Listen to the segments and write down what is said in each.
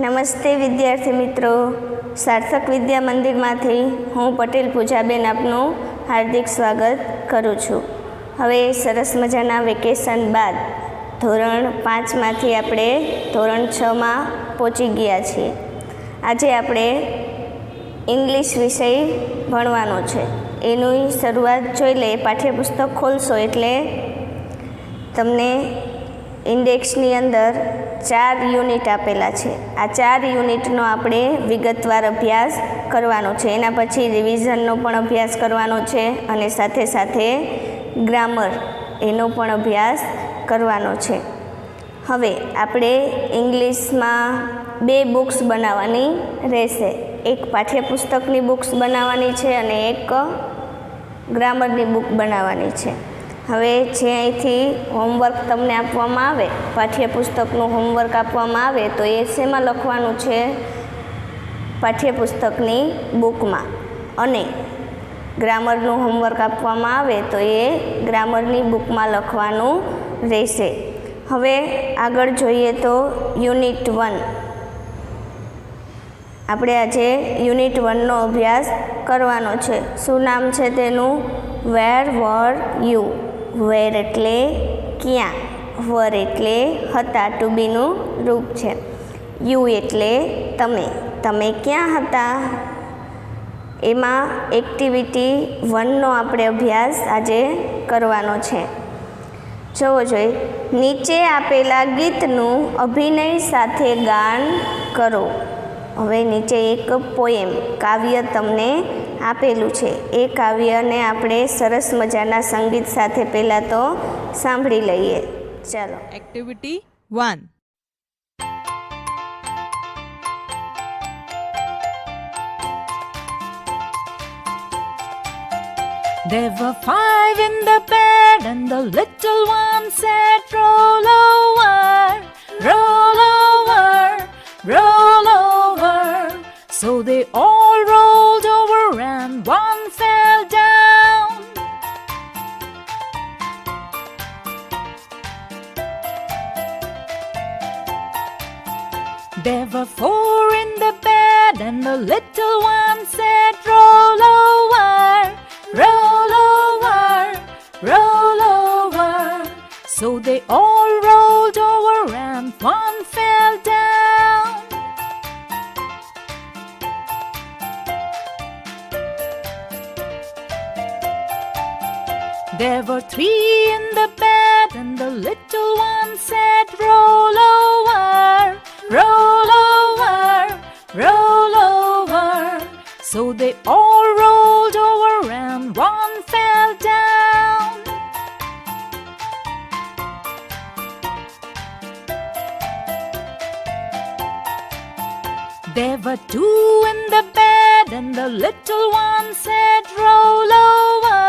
નમસ્તે વિદ્યાર્થી મિત્રો, સાર્થક વિદ્યા મંદિરમાંથી હું પટેલ પૂજાબેન આપનું હાર્દિક સ્વાગત કરું છું। હવે સરસ મજાના વેકેશન બાદ ધોરણ 5માંથી આપણે ધોરણ 6માં પહોંચી ગયા છીએ। આજે આપણે ઇંગ્લિશ વિષય ભણવાનો છે। એની શરૂઆત જોઈ લે, પાઠ્યપુસ્તક ખોલશો એટલે તમને ઇન્ડેક્સની અંદર 4 યુનિટ આપેલા છે। આ 4 યુનિટનો આપણે વિગતવાર અભ્યાસ કરવાનો છે। એના પછી રિવિઝનનો પણ અભ્યાસ કરવાનો છે અને સાથે સાથે ગ્રામર એનો પણ અભ્યાસ કરવાનો છે। હવે આપણે ઇંગ્લિશમાં 2 બુક્સ બનાવવાની રહેશે। એક પાઠ્યપુસ્તકની બુક્સ બનાવવાની છે અને એક ગ્રામરની બુક બનાવવાની છે। હવે જે અહીંથી હોમવર્ક તમને આપવામાં આવે, પાઠ્યપુસ્તકનું હોમવર્ક આપવામાં આવે તો એ શેમાં લખવાનું છે? પાઠ્યપુસ્તકની બુકમાં। અને ગ્રામરનું હોમવર્ક આપવામાં આવે તો એ ગ્રામરની બુકમાં લખવાનું રહેશે। હવે આગળ જોઈએ તો યુનિટ 1, આપણે આજે યુનિટ 1નો અભ્યાસ કરવાનો છે। શું નામ છે તેનું? વેર વર યુ। વેર એટલે ક્યાં, વર એટલે હતા, ટુ બીનું રૂપ છે, યુ એટલે તમે, તમે ક્યાં હતા? એમાં એક્ટિવિટી 1નો આપણે અભ્યાસ આજે કરવાનો છે। જોવો જોઈએ, નીચે આપેલા ગીતનું અભિનય સાથે ગાન કરો। હવે નીચે એક પોએમ, કાવ્ય તમને આપેલું છે। એ કાવ્યને આપણે સરસ મજાના સંગીત સાથે પહેલાં તો સાંભળી લઈએ। ચાલો, activity 1। There were 5 in the bed and the little one said, roll over, roll over, roll over. So they all rolled over and one fell down. There were 4 in the bed and the little one said, roll over, roll over, roll over. So they all rolled over and one fell down. There were 3 in the bed and the little one said, roll over, roll over, roll over. So they all rolled over and one fell down. There were 2 in the bed and the little one said, roll over,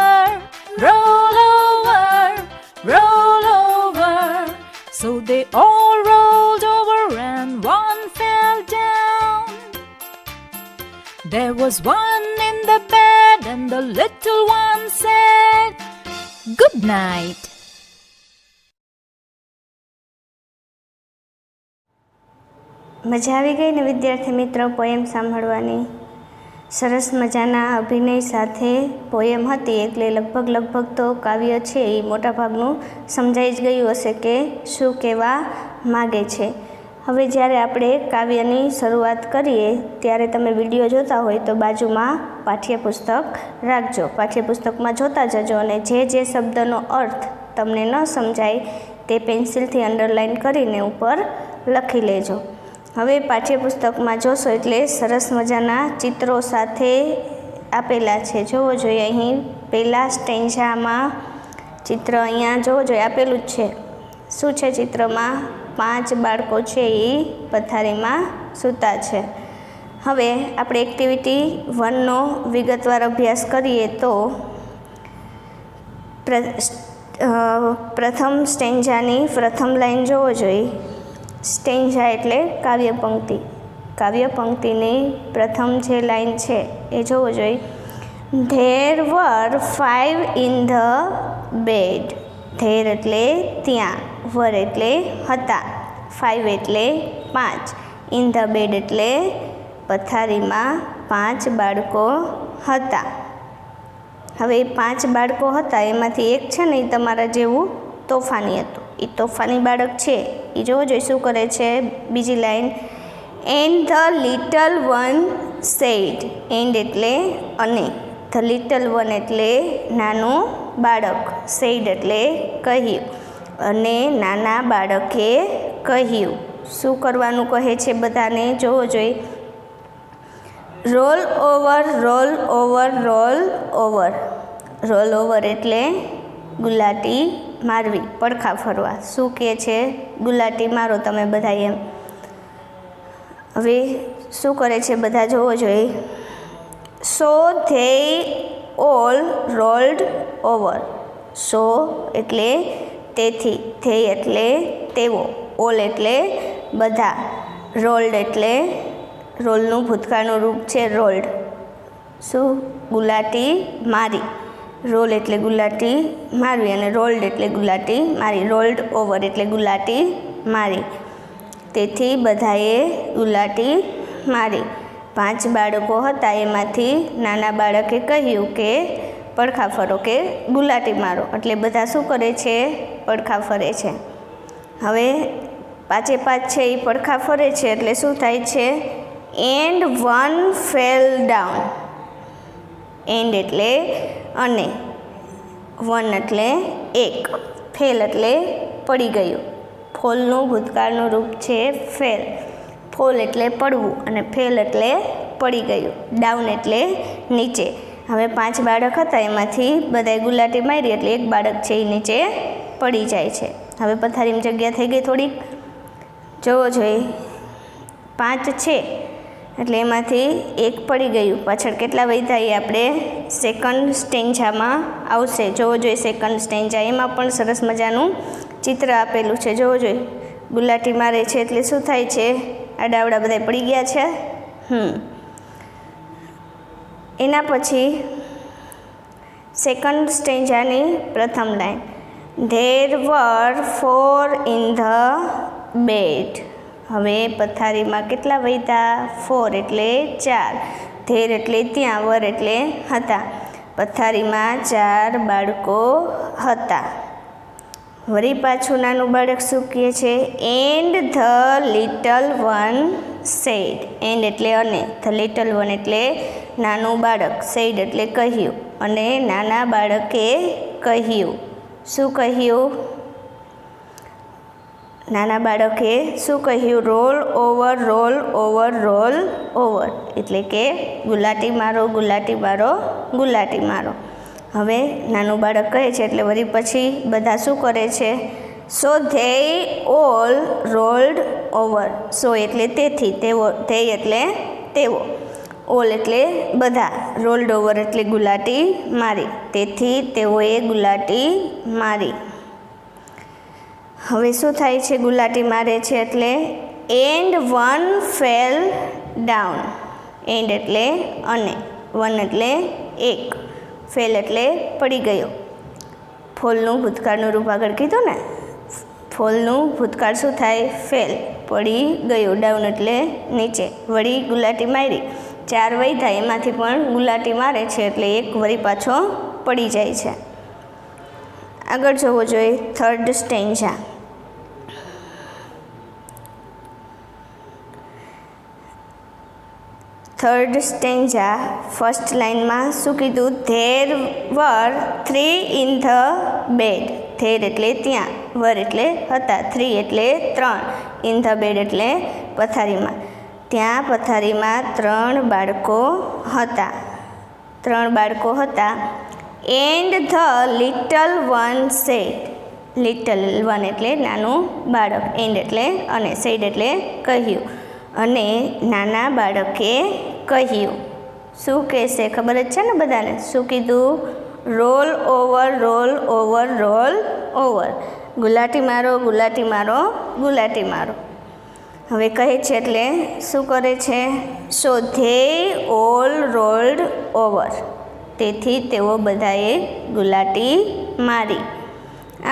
roll over, roll over. So they all rolled over and one fell down. There was 1 in the bed and the little one said, good night. મજા આવી ગઈ ને વિદ્યાર્થી મિત્રો poem સાંભળવાની? સરસ મજાના અભિનય સાથે પોએમ હતી એટલે લગભગ તો કાવ્ય છે એ મોટાભાગનું સમજાઈ જ ગયું હશે કે શું કહેવા માગે છે। હવે જ્યારે આપણે કાવ્યની શરૂઆત કરીએ ત્યારે તમે વિડીયો જોતા હોય તો બાજુમાં પાઠ્યપુસ્તક રાખજો, પાઠ્યપુસ્તકમાં જોતા જજો અને જે શબ્દનો અર્થ તમને ન સમજાય તે પેન્સિલથી અંડરલાઇન કરીને ઉપર લખી લેજો। હવે પાઠ્યપુસ્તકમાં જોશો એટલે સરસ મજાના ચિત્રો સાથે આપેલા છે। જોવો જોઈએ, અહીં પહેલાં સ્ટેન્જામાં ચિત્ર અહીંયા જોવો જોઈએ આપેલું જ છે। શું છે ચિત્રમાં? 5 બાળકો છે એ પથારીમાં સૂતા છે। હવે આપણે એક્ટિવિટી 1નો વિગતવાર અભ્યાસ કરીએ તો પ્રથમ સ્ટેન્જાની પ્રથમ લાઈન જોવો જોઈએ। સ્ટેન્જા એટલે કાવ્યપંક્તિ, કાવ્યપંક્તિની પ્રથમ જે લાઈન છે એ જોવો જોઈએ। There were 5 in the bed. There એટલે ત્યાં, વર એટલે હતા, 5 એટલે 5, ઇન ધ બેડ એટલે પથારીમાં 5 બાળકો હતા. હવે 5 બાળકો હતા એમાંથી એક છે ને એ તમારા જેવું તોફાની હતું. એ તોફાની બાળક છે એ જોવો જોઈએ શું કરે છે. બીજી line, and the little one said. And એટલે અને, ધ લિટલ વન એટલે નાનું બાળક, સેડ એટલે કહ્યું, અને નાના બાળકે કહ્યું. શું કરવાનું કહે છે બધાને જોવો જોઈએ. Role over, roll over, roll over. Roll over એટલે ગુલાટી મારવી, પડખા ફરવા. શું કહે છે? ગુલાટી મારો તમે બધા એમ. હવે શું કરે છે બધા જોવો જોઈએ. So they all rolled over. So એટલે તેથી, ધે એટલે તેઓ, ઓલ એટલે બધા, રોલ્ડ એટલે રોલનું ભૂતકાળનું રૂપ છે રોલ્ડ. શું? ગુલાટી મારી. રોલ એટલે ગુલાટી મારવી અને રોલ્ડ એટલે ગુલાટી મારી. રોલ્ડ ઓવર એટલે ગુલાટી મારી. તેથી બધાએ ગુલાટી મારી. 5 બાળકો હતા એમાંથી નાના બાળકે કહ્યું કે પડખા ફરો, કે ગુલાટી મારો. એટલે બધા શું કરે છે? પડખા ફરે છે. હવે 5 છે એ પડખા ફરે છે એટલે શું થાય છે? And one fell down. And એટલે અને, વન એટલે એક, ફેલ એટલે પડી ગયું. ફોલનું ભૂતકાળનું રૂપ છે ફેલ. ફોલ એટલે પડવું અને ફેલ એટલે પડી ગયું. ડાઉન એટલે નીચે. હવે 5 બાળક હતા એમાંથી બધાએ ગુલાટી મારી એટલે એક બાળક છે એ નીચે પડી જાય છે. હવે પથારીમાં જગ્યા થઈ ગઈ થોડીક. જોવો જોઈએ 5 છે એટલે એમાંથી એક પડી ગયું. પાછળ કેટલા વધ્યા એ આપણે સેકન્ડ સ્ટેન્જામાં આવશે. જોવો જોઈએ સેકન્ડ સ્ટેન્જા. એમાં પણ સરસ મજાનું ચિત્ર આપેલું છે. જોવો જોઈએ ગુલાટી મારે છે એટલે શું થાય છે? આડાવડા બધા પડી ગયા છે. એના પછી સેકન્ડ સ્ટેન્જાની પ્રથમ line, there were 4 in the bed. હવે પથારીમાં કેટલા વધ્યા? 4 એટલે 4. ધેર એટલે ત્યાં, વર એટલે હતા. પથારીમાં 4 બાળકો હતા. વળી પાછું નાનું બાળક શું કહે છે? And the little one said. And એટલે અને, ધ લિટલ વન એટલે નાનું બાળક, સેડ એટલે કહ્યું, અને નાના બાળકે કહ્યું. શું કહ્યું? નાના બાળકે શું કહ્યું? Role over, roll over, roll over. એટલે કે ગુલાટી મારો, ગુલાટી મારો, ગુલાટી મારો. હવે નાનું બાળક કહે છે એટલે વળી પછી બધા શું કરે છે? So they all rolled over. So એટલે તેથી, તેઓ, ધે એટલે તેઓ, ઓલ એટલે બધા, રોલ્ડ ઓવર એટલે ગુલાટી મારી. તેથી તેઓએ ગુલાટી મારી. હવે શું થાય છે? ગુલાટી મારે છે એટલે and one fell down. And એટલે અને, વન એટલે એક, ફેલ એટલે પડી ગયો. ફોલનું ભૂતકાળનું રૂપ આગળ કીધું ને. ફોલનું ભૂતકાળ શું થાય? ફેલ, પડી ગયું. ડાઉન એટલે નીચે. વળી ગુલાટી મારી. 4 વધ્યા એમાંથી પણ ગુલાટી મારે છે એટલે એક વળી પાછો પડી જાય છે. આગળ જોવો જોઈએ third stanza. Third stanza first લાઇનમાં શું કીધું? There were 3 in the bed. There એટલે ત્યાં, વર એટલે હતા, 3 એટલે 3, ઇન ધ બેડ એટલે પથારીમાં. ત્યાં પથારીમાં 3 બાળકો હતા. 3 બાળકો હતા. And the little one said. Little one એટલે નાનું બાળક, એન્ડ એટલે અને, સેડ એટલે કહ્યું, અને નાના બાળકે કહ્યું. શું કહેશે? ખબર જ છે ને બધાને. શું કીધું? Roll over, roll over, roll over. ગુલાટી મારો, ગુલાટી મારો, ગુલાટી મારો. હવે કહે છે એટલે શું કરે છે? So they all rolled over. તેથી તેઓ બધાએ ગુલાટી મારી.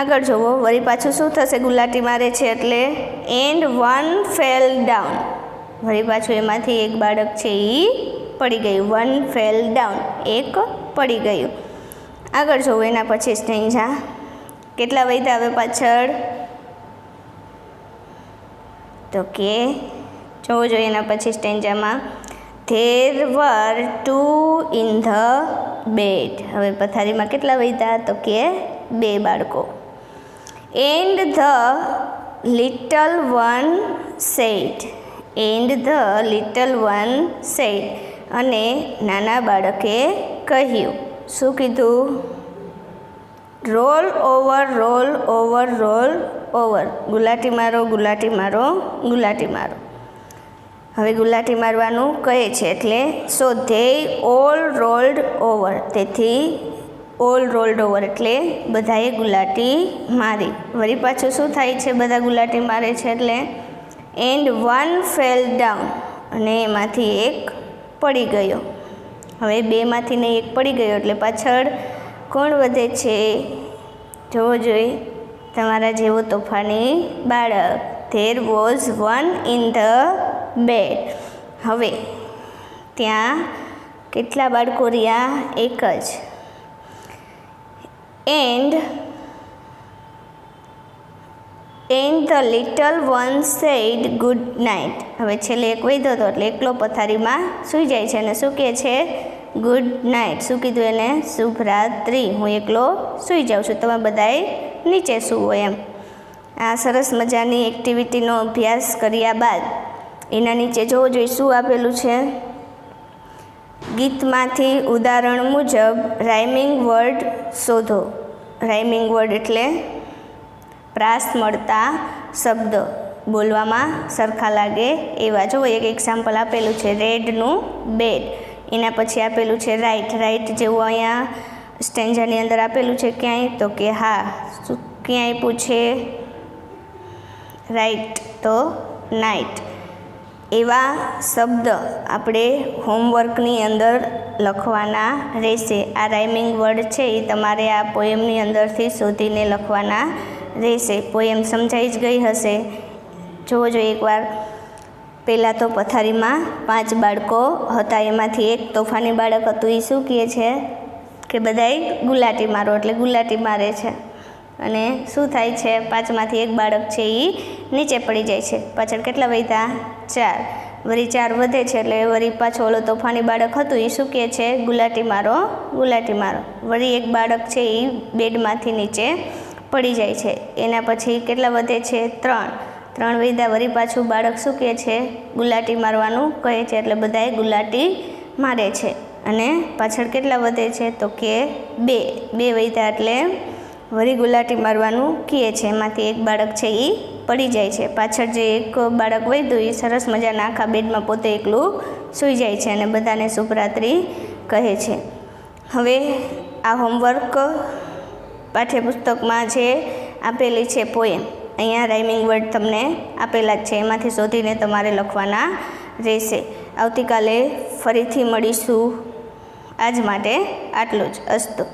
આગળ જુઓ વળી પાછું શું થશે? ગુલાટી મારે છે એટલે એન્ડ વન ફેલ ડાઉન. વળી પાછું એમાંથી એક બાળક છે એ પડી ગયું. વન ફેલ ડાઉન, એક પડી ગયું. આગળ જોવું એના પછી સ્ટેન્જા કેટલા વધ્યા હવે પાછળ, તો કે જોવું જોઈએ એના પછી સ્ટેન્જામાં there were 2 in the bed. હવે પથારીમાં કેટલા વધ્યા, તો કે 2 બાળકો. And the little one said, and the little one said, અને નાના બાળકે કહ્યું. શું કીધું? Roll over, roll over, roll over. ગુલાટી મારો, ગુલાટી મારો, ગુલાટી મારો. હવે ગુલાટી મારવાનું કહે છે એટલે સો ધે ઓલ રોલ્ડ ઓવર. તેથી ઓલ રોલ્ડ ઓવર એટલે બધાએ ગુલાટી મારી. વળી પાછું શું થાય છે, બધા ગુલાટી મારે છે એટલે એન્ડ વન ફેલ ડાઉન, અને એમાંથી એક પડી ગયો. હવે 2માંથી ને એક પડી ગયો એટલે પાછળ કોણ વધે છે, જોવો જોઈએ તમારા જેવો તોફાની બાળક. There was one in the bed. હવે ત્યાં કેટલા બાળકો રહ્યા, એક જ. And the little one said good night. હવે છેલ્લે એક વધ્યો હતો એટલે એકલો પથારીમાં સૂઈ જાય છે અને શું કહે છે, ગુડ નાઇટ. શું કીધું એને, શુભરાત્રિ, હું એકલો સૂઈ જાઉં છું, તમે બધાએ નીચે સૂવો એમ. આ સરસ મજાની એક્ટિવિટીનો અભ્યાસ કર્યા બાદ એના નીચે જોવો જોઈએ શું આપેલું છે. ગીતમાંથી ઉદાહરણ મુજબ રાઇમિંગ વર્ડ શોધો. રાઇમિંગ વર્ડ એટલે પ્રાસ મળતા શબ્દ, બોલવામાં સરખા લાગે એવા. જો એક એક્ઝામ્પલ આપેલું છે રેડનું બેડ, એના પછી આપેલું છે રાઇટ. રાઇટ જેવું અહીંયા સ્ટેન્જાની અંદર આપેલું છે ક્યાંય, તો કે હા. શું ક્યાંય પૂછે, રાઇટ તો નાઇટ. એવા શબ્દ આપણે હોમવર્કની અંદર લખવાના રહેશે. આ રાઇમિંગ વર્ડ છે એ તમારે આ પોએમની અંદરથી શોધીને લખવાના રહેશે. પોએમ સમજાઈ જ ગઈ હશે. જોવો જોઈએ એકવાર. પહેલાં તો પથારીમાં 5 બાળકો હતા, એમાંથી એક તોફાની બાળક હતું. એ શું કહે છે કે બધાએ ગુલાટી મારો, એટલે ગુલાટી મારે છે. અને શું થાય છે, 5માંથી એક બાળક છે એ નીચે પડી જાય છે. પાછળ કેટલા વધ્યા, 4. વળી 4 વધે છે એટલે વળી પાછો ઓલો તોફાની બાળક હતું એ શું કહે છે, ગુલાટી મારો, ગુલાટી મારો. વળી એક બાળક છે એ બેડમાંથી નીચે પડી જાય છે. એના પછી કેટલા વધે છે, 3 વધ્યા. વળી પાછું બાળક શું કહે છે, ગુલાટી મારવાનું કહે છે, એટલે બધાએ ગુલાટી મારે છે. અને પાછળ કેટલા વધે છે, તો કે 2 વધ્યા એટલે વળી ગુલાટી મારવાનું કહે છે. એમાંથી એક બાળક છે એ પડી જાય છે. પાછળ જે એક બાળક વધ્યું એ સરસ મજાના આખા બેડમાં પોતે એકલું સૂઈ જાય છે અને બધાને શુભરાત્રિ કહે છે. હવે આ હોમવર્ક પાઠ્યપુસ્તકમાં જે આપેલી છે પોએમ, અહીંયા રાઇમિંગ વર્ડ તમને આપેલા જ છે, એમાંથી શોધીને તમારે લખવાના રહેશે. આવતીકાલે ફરીથી મળીશું. આજ માટે આટલું જ. અસ્તુ.